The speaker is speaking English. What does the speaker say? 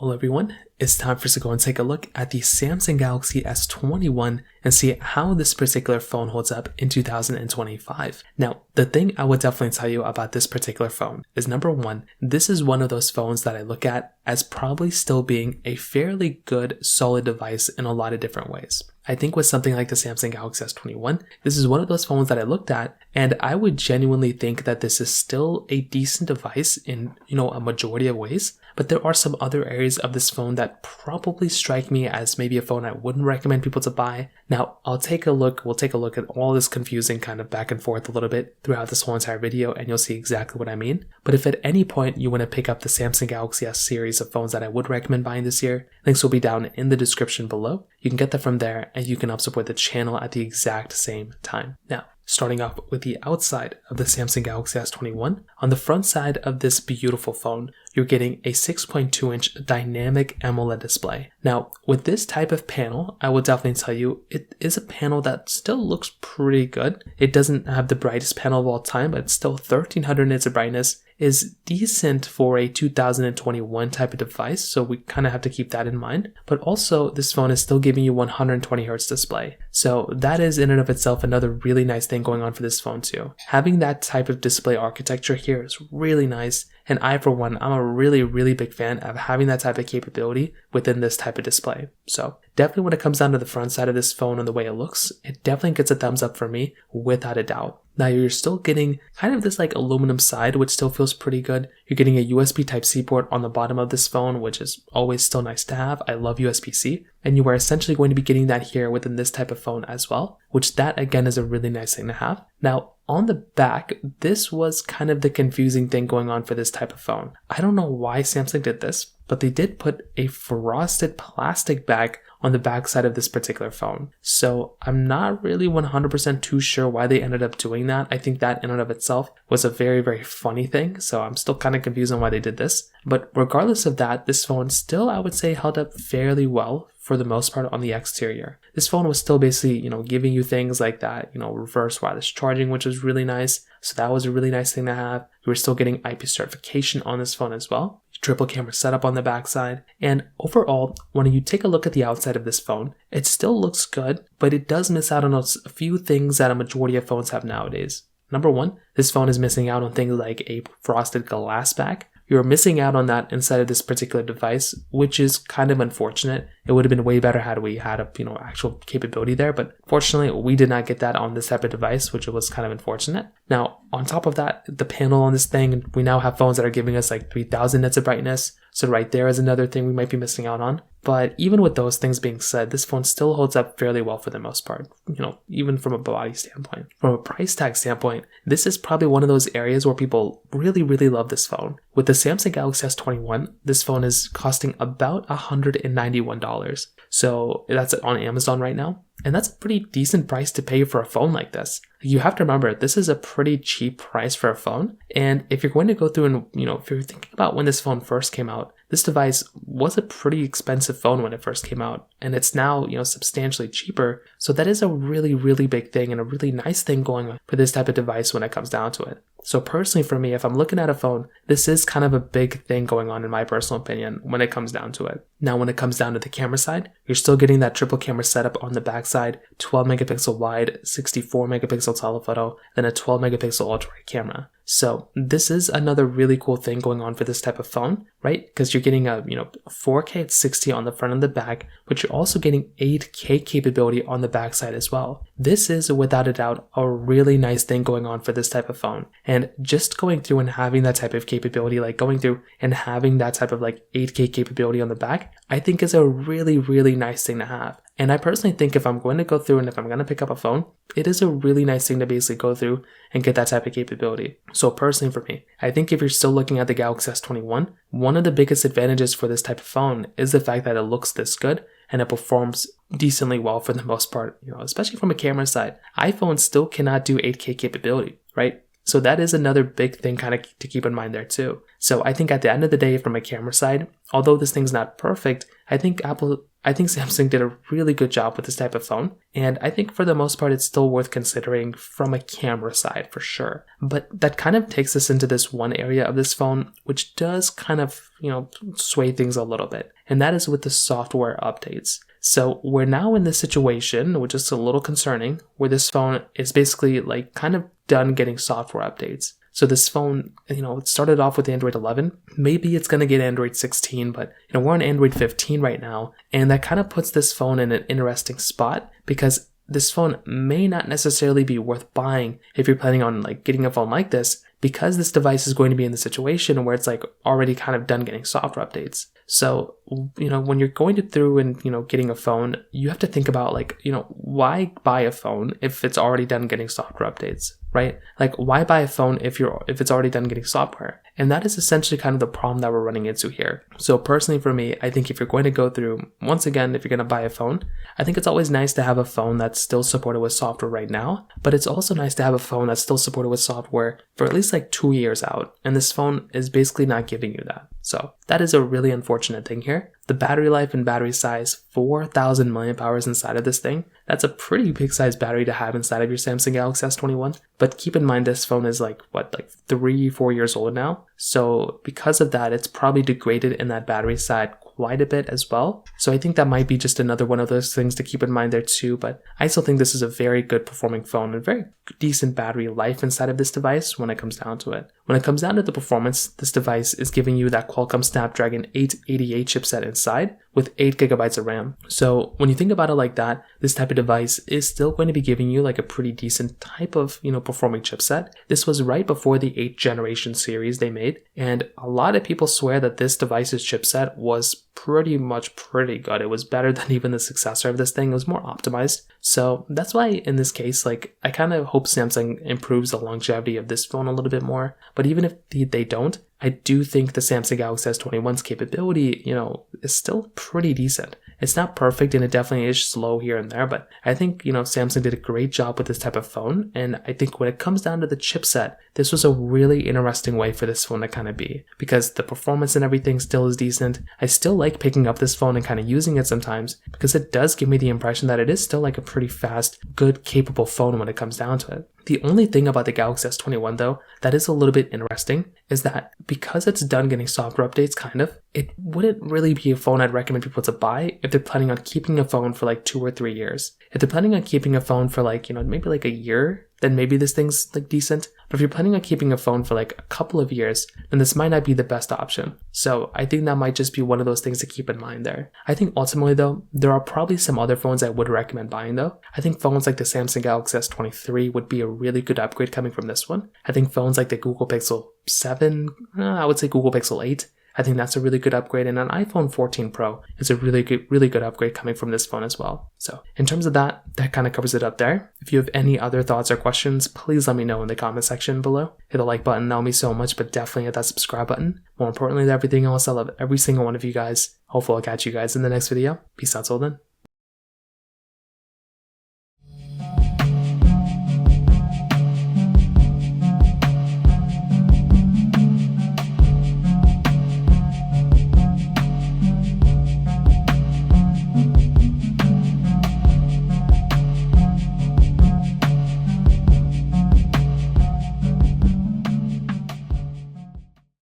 Well everyone, it's time for us to go and take a look at the Samsung Galaxy S21 and see how this particular phone holds up in 2025. Now, the thing I would definitely tell you about this particular phone is number one, this is one of those phones that I look at as probably still being a fairly good, solid device in a lot of different ways. I think with something like the Samsung Galaxy S21, this is one of those phones that I looked at and I would genuinely think that this is still a decent device in, a majority of ways. But there are some other areas of this phone that probably strike me as maybe a phone I wouldn't recommend people to buy. Now, we'll take a look at all this confusing kind of back and forth a little bit throughout this whole entire video and you'll see exactly what I mean. But if at any point you want to pick up the Samsung Galaxy S series of phones that I would recommend buying this year, links will be down in the description below. You can get that from there and you can help support the channel at the exact same time. Now, starting off with the outside of the Samsung Galaxy S21, on the front side of this beautiful phone, you're getting a 6.2-inch dynamic AMOLED display. Now, with this type of panel, I will definitely tell you, it is a panel that still looks pretty good. It doesn't have the brightest panel of all time, but it's still 1300 nits of brightness, is decent for a 2021 type of device, so we kind of have to keep that in mind. But also, this phone is still giving you 120 Hz display. So that is in and of itself another really nice thing going on for this phone too. Having that type of display architecture here is really nice. And I, for one, I'm a really big fan of having that type of capability within this type of display. So definitely when it comes down to the front side of this phone and the way it looks, it definitely gets a thumbs up for me without a doubt. Now you're still getting kind of this like aluminum side, which still feels pretty good. You're getting a USB Type-C port on the bottom of this phone, which is always still nice to have. I love USB-C. And you are essentially going to be getting that here within this type of phone as well, which that again is a really nice thing to have. Now, on the back, this was kind of the confusing thing going on for this type of phone. I don't know why Samsung did this, but they did put a frosted plastic bag on the back side of this particular phone. So I'm not really 100% too sure why they ended up doing that. I think that in and of itself was a very funny thing. So I'm still kind of confused on why they did this. But regardless of that, this phone still, I would say, held up fairly well for the most part on the exterior. This phone was still basically, giving you things like that, reverse wireless charging, which was really nice. So that was a really nice thing to have. You were still getting IP certification on this phone as well. Triple camera setup on the backside. And overall, when you take a look at the outside of this phone, it still looks good, but it does miss out on a few things that a majority of phones have nowadays. Number one, this phone is missing out on things like a frosted glass back. You're missing out on that inside of this particular device, which is kind of unfortunate. It would have been way better had we had a actual capability there, but fortunately we did not get that on this type of device, which was kind of unfortunate. Now, on top of that, the panel on this thing, we now have phones that are giving us like 3000 nits of brightness. So right there is another thing we might be missing out on. But even with those things being said, this phone still holds up fairly well for the most part, even from a body standpoint. From a price tag standpoint, this is probably one of those areas where people really love this phone. With the Samsung Galaxy S21, this phone is costing about $191. So that's on Amazon right now. And that's a pretty decent price to pay for a phone like this. You have to remember, this is a pretty cheap price for a phone. And if you're going to go through and, if you're thinking about when this phone first came out, this device was a pretty expensive phone when it first came out. And it's now, substantially cheaper. So that is a really big thing and a really nice thing going on for this type of device when it comes down to it. So personally for me, if I'm looking at a phone, this is kind of a big thing going on in my personal opinion when it comes down to it. Now, when it comes down to the camera side, you're still getting that triple camera setup on the backside, 12 megapixel wide, 64 megapixel telephoto, then a 12 megapixel ultra wide camera. So this is another really cool thing going on for this type of phone, right? Because you're getting a 4K at 60 on the front and the back, but you're also getting 8K capability on the backside as well. This is without a doubt a really nice thing going on for this type of phone. And just going through and having that type of capability, like going through and having that type of like 8K capability on the back, I think is a really nice thing to have. And I personally think if I'm going to go through and if I'm going to pick up a phone, it is a really nice thing to basically go through and get that type of capability. So personally for me, I think if you're still looking at the Galaxy S21, one of the biggest advantages for this type of phone is the fact that it looks this good and it performs decently well for the most part, especially from a camera side. iPhones still cannot do 8K capability, right? So that is another big thing kind of to keep in mind there too. So I think at the end of the day, from a camera side, although this thing's not perfect, I think Apple I think Samsung did a really good job with this type of phone, and I think for the most part it's still worth considering from a camera side for sure. But that kind of takes us into this one area of this phone which does kind of, sway things a little bit, and that is with the software updates. So we're now in this situation, which is a little concerning, where this phone is basically like kind of done getting software updates. So this phone, it started off with Android 11. Maybe it's going to get Android 16, but we're on Android 15 right now. And that kind of puts this phone in an interesting spot because this phone may not necessarily be worth buying if you're planning on like getting a phone like this, because this device is going to be in the situation where it's like already kind of done getting software updates. So, when you're going through and, getting a phone, you have to think about like, why buy a phone if it's already done getting software updates, right? Like, why buy a phone if it's already done getting software? And that is essentially kind of the problem that we're running into here. So personally for me, I think if you're going to go through, once again, if you're going to buy a phone, I think it's always nice to have a phone that's still supported with software right now, but it's also nice to have a phone that's still supported with software for at least like 2 years out. And this phone is basically not giving you that. So that is a really unfortunate thing here. The battery life and battery size, 4,000 mAh inside of this thing. That's a pretty big size battery to have inside of your Samsung Galaxy S21. But keep in mind this phone is like 3-4 years old now. So because of that, it's probably degraded in that battery side quite a bit as well. So I think that might be just another one of those things to keep in mind there too. But I still think this is a very good performing phone and very decent battery life inside of this device when it comes down to it. When it comes down to the performance, this device is giving you that Qualcomm Snapdragon 888 chipset inside with 8 gigabytes of RAM. So when you think about it like that, this type of device is still going to be giving you like a pretty decent type of, performing chipset. This was right before the 8th generation series they made. And a lot of people swear that this device's chipset was pretty good. It was better than even the successor of this thing. It was more optimized. So that's why in this case, like I kind of hope Samsung improves the longevity of this phone a little bit more. But even if they don't, I do think the Samsung Galaxy S21's capability, is still pretty decent. It's not perfect and it definitely is slow here and there, but I think, Samsung did a great job with this type of phone. And I think when it comes down to the chipset, this was a really interesting way for this phone to kind of be, because the performance and everything still is decent. I still like picking up this phone and kind of using it sometimes because it does give me the impression that it is still like a pretty fast, good, capable phone when it comes down to it. The only thing about the Galaxy S21 though that is a little bit interesting is that because it's done getting software updates it wouldn't really be a phone I'd recommend people to buy if they're planning on keeping a phone for like 2 or 3 years. If they're planning on keeping a phone for like, maybe like a year, then maybe this thing's like decent. But if you're planning on keeping a phone for like a couple of years, then this might not be the best option. So I think that might just be one of those things to keep in mind there. I think ultimately though, there are probably some other phones I would recommend buying though. I think phones like the Samsung Galaxy S23 would be a really good upgrade coming from this one. I think phones like the Google Pixel 7, I would say Google Pixel 8, I think that's a really good upgrade, and an iPhone 14 Pro is a really good upgrade coming from this phone as well. So in terms of that kind of covers it up there. If you have any other thoughts or questions, please let me know in the comment section below. Hit the like button, that would mean so much, but definitely hit that subscribe button. More importantly than everything else, I love every single one of you guys. Hopefully I'll catch you guys in the next video. Peace out till then.